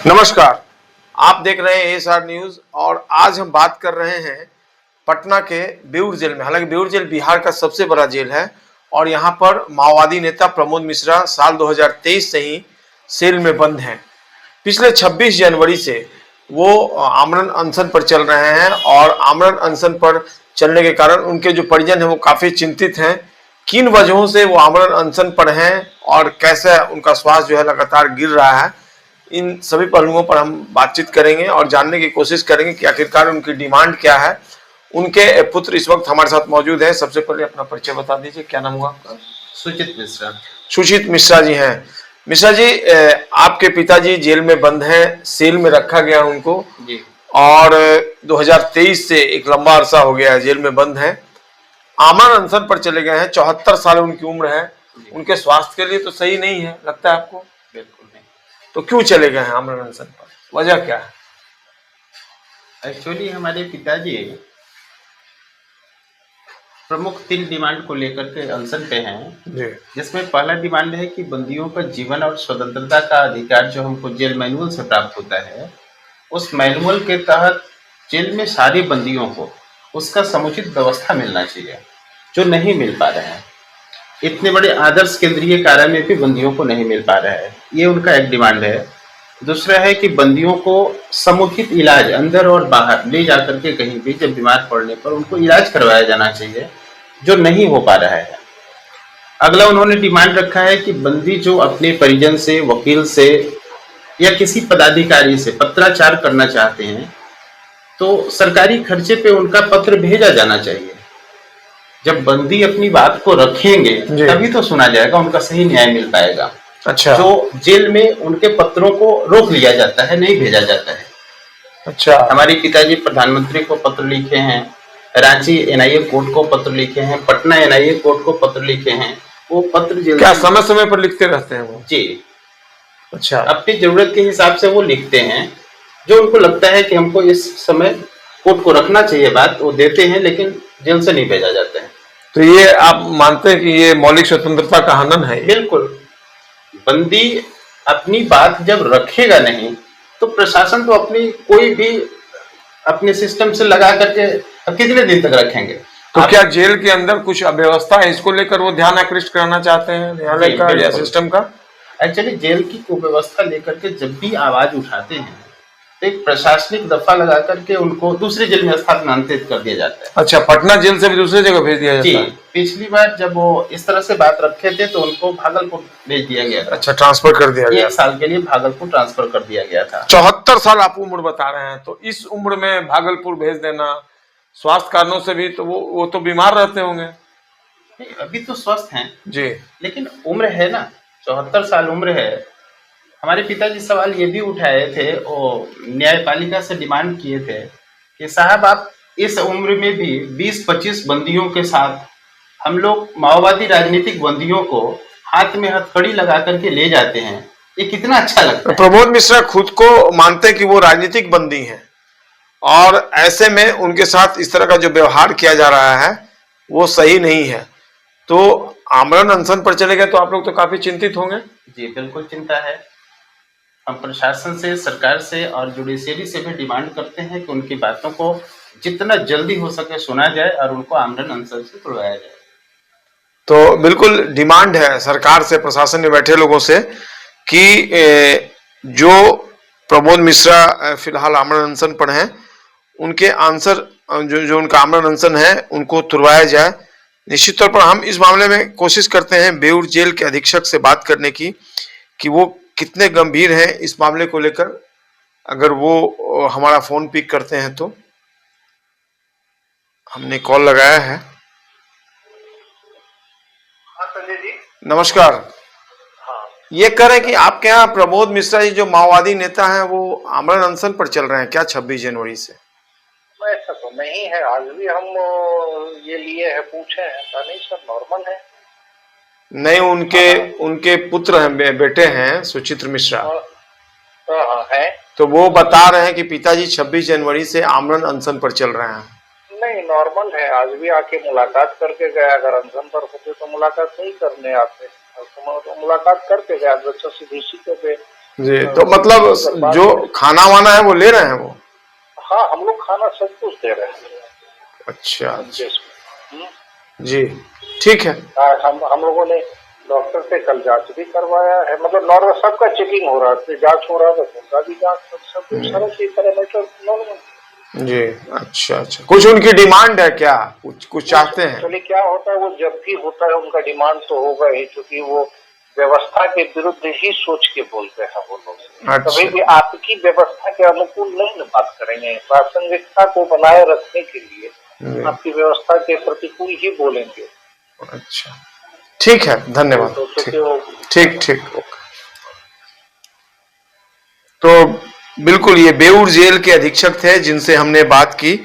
नमस्कार। आप देख रहे हैं एएसआर न्यूज और आज हम बात कर रहे हैं पटना के बेउर जेल में। हालांकि बेउर जेल बिहार का सबसे बड़ा जेल है और यहाँ पर माओवादी नेता प्रमोद मिश्रा साल 2023 से ही सेल में बंद हैं। पिछले 26 जनवरी से वो आमरण अनशन पर चल रहे हैं और आमरण अनशन पर चलने के कारण उनके जो परिजन हैं वो काफी चिंतित हैं। किन वजहों से वो आमरण अनशन पर हैं और कैसे उनका स्वास्थ्य जो है लगातार गिर रहा है, इन सभी पहलुओं पर हम बातचीत करेंगे और जानने की कोशिश करेंगे कि आखिरकार उनकी डिमांड क्या है। उनके पुत्र इस वक्त हमारे साथ मौजूद हैं। सबसे पहले अपना परिचय बता दीजिए, क्या नाम हुआ आपका? सुचित मिश्रा। सुचित मिश्रा जी हैं। मिश्रा जी, आपके पिताजी जेल में बंद हैं, सेल में रखा गया उनको जी। और 2023 से एक लंबा अरसा हो गया है जेल में बंद हैं। आमरण अनशन पर चले गए हैं। 74 साल उनकी उम्र है। उनके स्वास्थ्य के लिए तो सही नहीं है, लगता है आपको? बिल्कुल नहीं। तो क्यों चले गए हैं आमरण अनशन पर, वजह क्या है? एक्चुअली हमारे पिताजी प्रमुख 3 डिमांड को लेकर के अनशन पे हैं, जिसमें पहला डिमांड है कि बंदियों का जीवन और स्वतंत्रता का अधिकार जो हमको जेल मैनुअल से प्राप्त होता है, उस मैनुअल के तहत जेल में सारे बंदियों को उसका समुचित व्यवस्था मिलना चाहिए, जो नहीं मिल पा रहा है। इतने बड़े आदर्श केंद्रीय कारा में भी बंदियों को नहीं मिल पा रहा है, ये उनका एक डिमांड है। दूसरा है कि बंदियों को समुचित इलाज अंदर और बाहर ले जाकर के कहीं भी जब बीमार पड़ने पर उनको इलाज करवाया जाना चाहिए, जो नहीं हो पा रहा है। अगला उन्होंने डिमांड रखा है कि बंदी जो अपने परिजन से, वकील से या किसी पदाधिकारी से पत्राचार करना चाहते हैं, तो सरकारी खर्चे पे उनका पत्र भेजा जाना चाहिए। जब बंदी अपनी बात को रखेंगे तभी तो सुना जाएगा, उनका सही न्याय मिल पाएगा। अच्छा। जो जेल में उनके पत्रों को रोक लिया जाता है, नहीं भेजा जाता है। अच्छा। हमारे पिताजी प्रधानमंत्री को पत्र लिखे हैं, रांची एनआईए कोर्ट को पत्र लिखे हैं, पटना एनआईए कोर्ट को पत्र लिखे हैं। वो पत्र जेल क्या समय समय पर लिखते रहते हैं वो? जी। अच्छा। अपनी जरूरत के हिसाब से वो लिखते हैं, जो उनको लगता है कि हमको इस समय कोर्ट को रखना चाहिए बात, वो देते हैं, लेकिन जेल से नहीं भेजा जाता है। तो ये आप मानते हैं कि ये मौलिक स्वतंत्रता का हनन है? बिल्कुल। बंदी अपनी बात जब रखेगा नहीं तो प्रशासन तो अपनी कोई भी अपने सिस्टम से लगा करके अब कितने दिन तक रखेंगे? तो क्या जेल के अंदर कुछ अव्यवस्था है, इसको लेकर वो ध्यान आकृष्ट करना चाहते हैं न्यायालय का या सिस्टम का? एक्चुअली जेल की कुव्यवस्था लेकर के जब भी आवाज उठाते हैं तो एक प्रशासनिक दफा लगा करके उनको दूसरी जेल में स्थानांतरित कर दिया जाता है। अच्छा, पटना जेल से भी दूसरी जगह भेज दिया जाता है? पिछली बार जब वो इस तरह से बात रखे थे तो उनको भागलपुर भेज दिया गया था। अच्छा, ट्रांसफर कर दिया गया? 1 साल के लिए भागलपुर ट्रांसफर कर दिया गया था। 74 साल आप उम्र बता रहे हैं, तो इस उम्र में भागलपुर भेज देना, स्वास्थ्य कारणों से भी तो वो तो बीमार रहते होंगे? नहीं, अभी तो स्वस्थ हैं जी, लेकिन उम्र है ना, 74 साल उम्र है। हमारे पिताजी सवाल ये भी उठाए थे, वो न्यायपालिका से डिमांड किए थे कि साहब आप इस उम्र में भी 20-25 बंदियों के साथ हम लोग माओवादी राजनीतिक बंदियों को हाथ में हथकड़ी लगा करके ले जाते हैं, ये कितना अच्छा लगता है। प्रमोद मिश्रा खुद को मानते हैं कि वो राजनीतिक बंदी हैं और ऐसे में उनके साथ इस तरह का जो व्यवहार किया जा रहा है वो सही नहीं है। तो आमरण अनशन पर चले गए तो आप लोग तो काफी चिंतित होंगे? जी बिल्कुल चिंता है। हम प्रशासन से, सरकार से और जुडिशियरी से भी डिमांड करते हैं कि उनकी बातों को जितना जल्दी हो सके सुना जाए और उनको आमरण अनशन से छुड़वाया जाए। तो बिल्कुल डिमांड है सरकार से, प्रशासन में बैठे लोगों से कि जो प्रमोद मिश्रा फिलहाल आमरण अनशन पर हैं, उनके आंसर जो उनका आमरण अनशन है उनको तुड़वाया जाए। निश्चित तौर पर हम इस मामले में कोशिश करते हैं बेउर जेल के अधीक्षक से बात करने की कि वो कितने गंभीर हैं इस मामले को लेकर। अगर वो हमारा फोन पिक करते हैं तो हमने कॉल लगाया है। हाँ संजय जी, नमस्कार। हाँ ये कह रहे हैं कि आपके यहाँ प्रमोद मिश्रा जी जो माओवादी नेता हैं वो आमरण अनशन पर चल रहे हैं क्या 26 जनवरी से? ऐसा तो नहीं है, आज भी हम ये लिए है, पूछे हैं, ऐसा नहीं सर, नॉर्मल है। नहीं, उनके पुत्र हैं, बेटे हैं सुचित्र मिश्रा। हाँ है। तो वो बता रहे हैं कि पिताजी 26 जनवरी से आमरण अनशन पर चल रहे हैं। नहीं, नॉर्मल है, आज भी आके मुलाकात करके गया। अगर अनशन पर होते तो मुलाकात नहीं करने आते, तो मुलाकात करके गया। बच्चों से दूसरी पे जी। तो मतलब जो खाना वाना है वो ले रहे हैं वो? हाँ, हम लोग खाना सब कुछ दे रहे हैं अच्छा उनके अच्छा। इसमें। जी ठीक है। हम लोगों ने डॉक्टर से कल जांच भी करवाया है, मतलब नॉर्मल सबका चेकिंग हो रहा है, जांच हो रहा है, तो उनका भी जांच सब कुछ सारा चीज पैरामीटर नॉर्मल। जी अच्छा अच्छा। कुछ उनकी डिमांड है क्या, कुछ कुछ चाहते हैं? एक्चुअली क्या होता है, वो जब भी होता है उनका डिमांड तो होगा ही, क्योंकि वो व्यवस्था के विरुद्ध ही सोच के बोलते हैं वो लोग। कभी अच्छा। भी आपकी व्यवस्था के अनुकूल नहीं न बात करेंगे, प्रासंगिकता को बनाए रखने के लिए जी, आपकी व्यवस्था के प्रतिकूल ही बोलेंगे। अच्छा ठीक है, धन्यवाद। तो ठीक क्योंकि वो ठीक ठीक ओके। तो बिल्कुल ये बेऊर जेल के अधीक्षक थे जिनसे हमने बात की,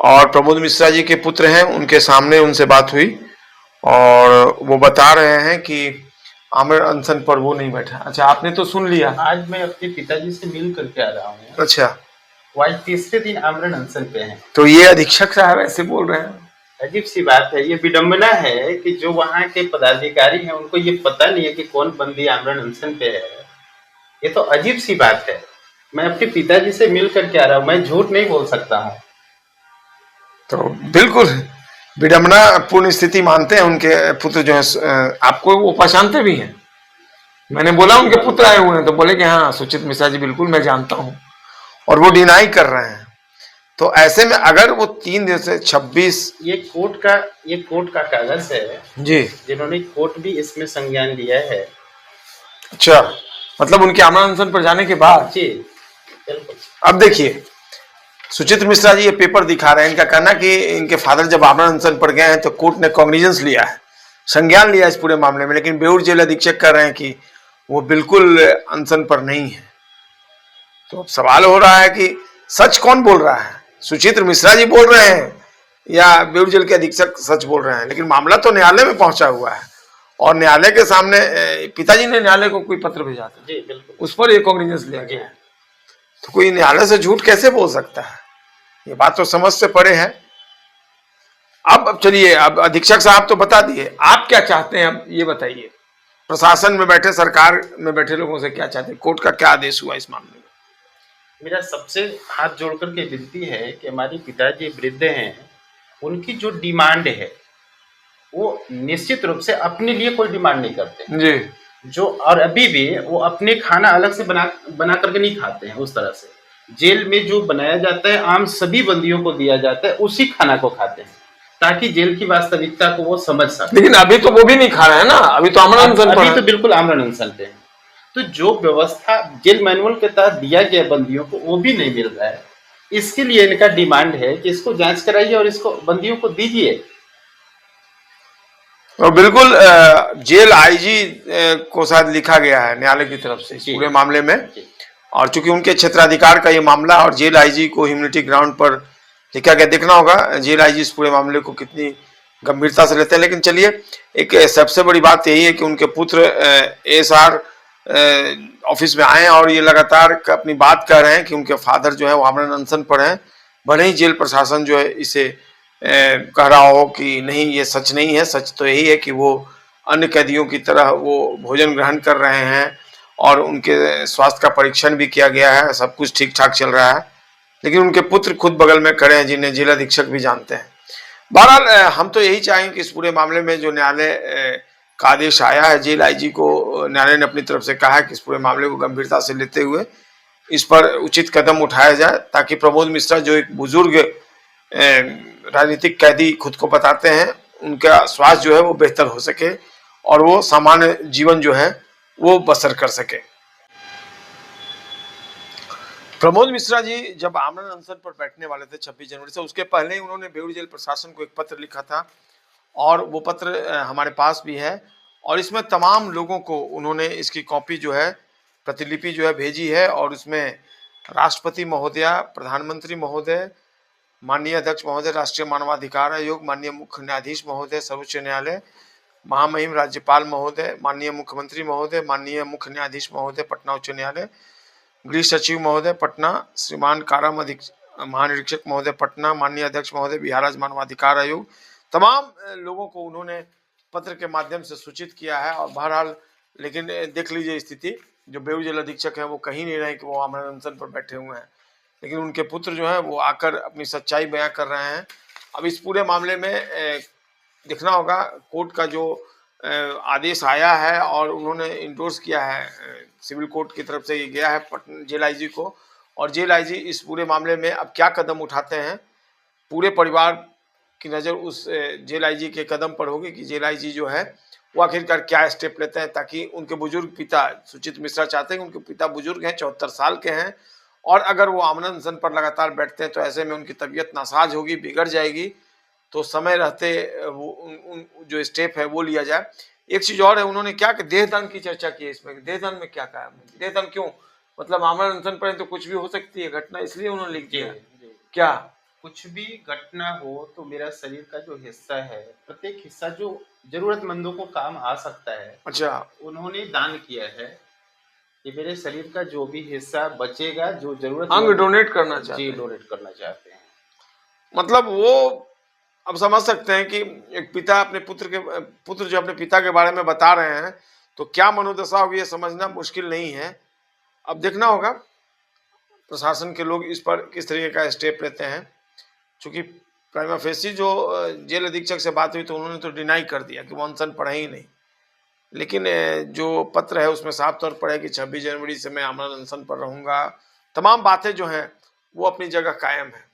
और प्रमोद मिश्रा जी के पुत्र हैं, उनके सामने उनसे बात हुई और वो बता रहे हैं कि आमरण अनशन पर वो नहीं बैठा। अच्छा, आपने तो सुन लिया। आज मैं अपने पिताजी से मिल करके आ रहा हूँ। अच्छा, वो आज तीसरे दिन आमरण अनशन पे हैं। तो ये अधीक्षक साहब ऐसे बोल रहे हैं? अजीब सी बात है, ये विडंबना है कि जो वहाँ के पदाधिकारी हैं उनको ये पता नहीं है कि कौन बंदी आमरण अनशन पे है। ये तो अजीब सी बात है। मैं अपने पिताजी से मिल करके आ रहा हूँ, मैं झूठ नहीं बोल सकता हूँ। तो बिल्कुल विडंबना पूर्ण स्थिति मानते हैं उनके पुत्र जो है। आपको वो पहचानते भी हैं? मैंने बोला उनके पुत्र आए हुए हैं, तो बोले कि हाँ सुचित मिश्रा जी बिल्कुल मैं जानता हूँ, और वो डिनाई कर रहे हैं। तो ऐसे में अगर वो 3 दिन से 26 ये कोर्ट का कागज है जी, जिन्होंने कोर्ट भी इसमें संज्ञान लिया है। अच्छा, मतलब उनके आमरण अनशन पर जाने के बाद। जी बिल्कुल। अब देखिए, सुचित मिश्रा जी ये पेपर दिखा रहे हैं, इनका कहना कि इनके फादर जब आमरण अनशन पर गए हैं तो कोर्ट ने कॉग्निजेंस लिया है, संज्ञान लिया इस पूरे मामले में, लेकिन बेऊर जेल अधीक्षक कह रहे हैं कि वो बिल्कुल अनशन पर नहीं है। तो अब सवाल हो रहा है कि सच कौन बोल रहा है, सुचित्र मिश्रा जी बोल रहे हैं या बेऊर जेल के अधीक्षक सच बोल रहे हैं? लेकिन मामला तो न्यायालय में पहुंचा हुआ है, और न्यायालय के सामने पिताजी ने न्यायालय को कोई पत्र भेजा था, जी बिल्कुल, उस पर ये कॉग्निजेंस लिया गया है। तो कोई न्यायालय से झूठ कैसे बोल सकता है? ये बात तो समझ से परे है। अब चलिए, अब अधीक्षक साहब तो बता दिए, आप क्या चाहते हैं अब ये बताइए? प्रशासन में बैठे, सरकार में बैठे लोगों से क्या चाहते हैं? कोर्ट का क्या आदेश हुआ इस मामले में? मेरा सबसे हाथ जोड़ करके विनती है कि हमारे पिताजी वृद्ध हैं, उनकी जो डिमांड है वो निश्चित रूप से अपने लिए कोई डिमांड नहीं करते जी, जो, और अभी भी वो अपने खाना अलग से बना करके नहीं खाते हैं। उस तरह से जेल में जो बनाया जाता है आम सभी बंदियों को दिया जाता है, उसी खाना को खाते हैं ताकि जेल की वास्तविकता को वो समझ सके। लेकिन अभी तो वो भी नहीं खा रहे हैं ना, अभी तो आमरण अनशन पर अभी हैं। तो बिल्कुल आमरण अनशन पे है। तो जो व्यवस्था जेल मैनुअल के तहत दिया गया बंदियों को वो भी नहीं मिल रहा है। इसके लिए इनका डिमांड है कि इसको जांच कराइए और इसको बंदियों को दीजिए। और बिल्कुल जेल आईजी को शायद लिखा गया है न्यायालय की तरफ से इस पूरे मामले में, और चूंकि उनके क्षेत्राधिकार का ये मामला, और जेल आईजी को ह्यूमनिटी ग्राउंड पर लिखा गया, देखना होगा जेल आईजी इस पूरे मामले को कितनी गंभीरता से लेते हैं। लेकिन चलिए, एक सबसे बड़ी बात यही है कि उनके पुत्र एएसआर ऑफिस में आए और ये लगातार अपनी बात कह रहे हैं कि उनके फादर जो है वो आमरण अनशन पर हैं। भले ही जेल प्रशासन जो है इसे कह रहा हो कि नहीं ये सच नहीं है, सच तो यही है कि वो अन्य कैदियों की तरह वो भोजन ग्रहण कर रहे हैं, और उनके स्वास्थ्य का परीक्षण भी किया गया है, सब कुछ ठीक ठाक चल रहा है। लेकिन उनके पुत्र खुद बगल में खड़े हैं जिन्हें जिला अधीक्षक भी जानते हैं। बहरहाल हम तो यही चाहेंगे कि इस पूरे मामले में जो न्यायालय का आदेश आया है, जेल आईजी को न्यायालय ने अपनी तरफ से कहा है कि इस पूरे मामले को गंभीरता से लेते हुए इस पर उचित कदम उठाया जाए, ताकि प्रमोद मिश्रा जो एक बुजुर्ग राजनीतिक कैदी खुद को बताते हैं, उनका स्वास्थ्य जो है वो बेहतर हो सके और वो सामान्य जीवन जो है वो बसर कर सके। प्रमोद मिश्रा जी जब आमरण अनशन पर बैठने वाले थे 26 जनवरी से, उसके पहले ही उन्होंने बेऊर जेल प्रशासन को एक पत्र लिखा था, और वो पत्र हमारे पास भी है, और इसमें तमाम लोगों को उन्होंने इसकी कॉपी जो है, प्रतिलिपि जो है भेजी है, और उसमें राष्ट्रपति महोदया, प्रधानमंत्री महोदय, माननीय अध्यक्ष महोदय राष्ट्रीय मानवाधिकार आयोग, माननीय मुख्य न्यायाधीश महोदय सर्वोच्च न्यायालय, महामहिम राज्यपाल महोदय, माननीय मुख्यमंत्री महोदय, माननीय मुख्य न्यायाधीश महोदय पटना उच्च न्यायालय, गृह सचिव महोदय पटना, श्रीमान कारा महानिरीक्षक महोदय पटना, माननीय अध्यक्ष महोदय बिहार राज्य मानवाधिकार आयोग, तमाम लोगों को उन्होंने पत्र के माध्यम से सूचित किया है। और बहरहाल लेकिन देख लीजिए स्थिति, जो बेऊर जेल अधीक्षक हैं वो कहीं नहीं रहे कि वो आमरण अनशन पर बैठे हुए हैं, लेकिन उनके पुत्र जो हैं वो आकर अपनी सच्चाई बयां कर रहे हैं। अब इस पूरे मामले में देखना होगा कोर्ट का जो आदेश आया है और उन्होंने इंडोर्स किया है, सिविल कोर्ट की तरफ से ये गया है पटना जेल आईजी को, और जेल आईजी इस पूरे मामले में अब क्या कदम उठाते हैं। पूरे परिवार की नज़र उस जेल आईजी के कदम पर होगी कि जेल आईजी जो है वो आखिरकार क्या स्टेप लेते हैं, ताकि उनके बुजुर्ग पिता सुचित मिश्रा चाहते हैं कि उनके पिता बुजुर्ग हैं, 74 साल के हैं, और अगर वो आमरण अनशन पर लगातार बैठते हैं तो ऐसे में उनकी तबीयत नासाज होगी, बिगड़ जाएगी, तो समय रहते वो उन जो स्टेप है वो लिया जाए। एक चीज और है, उन्होंने क्या कि देहदान की चर्चा की है इसमें। देहदान में क्या कहा, देहदान क्यों, मतलब आमरण अनशन पर तो कुछ भी हो सकती है घटना, इसलिए उन्होंने लिख दिया। क्या कुछ भी घटना हो तो मेरा शरीर का जो हिस्सा है, प्रत्येक हिस्सा जो जरूरतमंदों को काम आ सकता है, अच्छा, उन्होंने दान किया है कि मेरे शरीर का जो भी हिस्सा बचेगा, जो जरूरत अंग डोनेट करना चाहते हैं, डोनेट करना चाहते हैं। मतलब वो अब समझ सकते हैं कि एक पिता अपने पुत्र जो अपने पिता के बारे में बता रहे हैं तो क्या मनोदशा होगी, ये समझना मुश्किल नहीं है। अब देखना होगा प्रशासन के लोग इस पर किस तरीके का स्टेप लेते हैं, क्योंकि प्राइमा फेसी जो जेल अधीक्षक से बात हुई तो उन्होंने तो डिनाई कर दिया कि वो अनशन पढ़े ही नहीं, लेकिन जो पत्र है उसमें साफ तौर पर है कि 26 जनवरी से मैं आमरण अनशन पर रहूंगा। तमाम बातें जो हैं वो अपनी जगह कायम है।